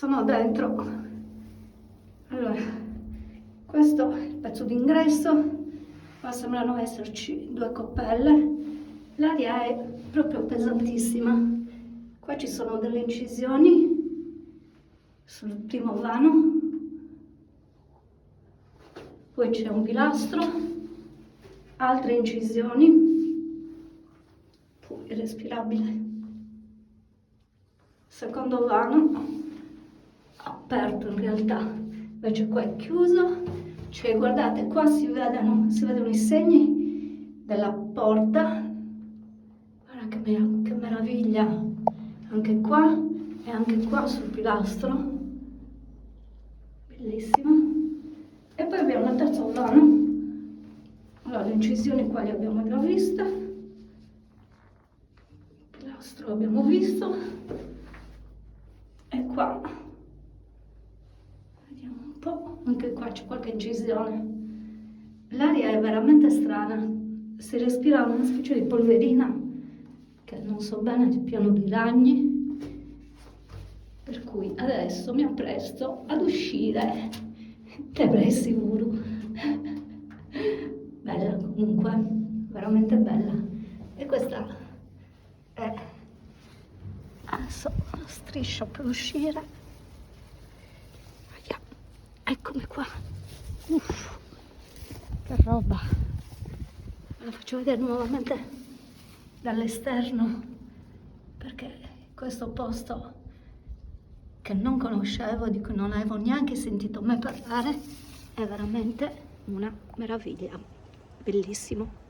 sono dentro. Allora, questo è il pezzo d'ingresso, qua sembrano esserci due coppelle, l'aria è proprio pesantissima. Qua ci sono delle incisioni sul primo vano, poi c'è un pilastro, altre incisioni, poi respirabile. Secondo vano, aperto in realtà, invece qua è chiuso. Cioè, guardate, qua si vedono i segni della porta. Guarda che meraviglia! Anche qua e anche qua sul pilastro. Bellissimo. E poi abbiamo il terzo vano. Allora, le incisioni qua le abbiamo già viste. Il pilastro l'abbiamo visto. E qua, vediamo un po', anche qua c'è qualche incisione. L'aria è veramente strana, si respira una specie di polverina, che non so bene, è pieno di ragni, per cui adesso mi appresto ad uscire, te avrei sicuro. Bella comunque, veramente bella. E questa è adesso la striscia per uscire. Eccomi qua. Uff, che roba. Ve la faccio vedere nuovamente dall'esterno, perché questo posto che non conoscevo, di cui non avevo neanche sentito mai parlare, è veramente una meraviglia. Bellissimo.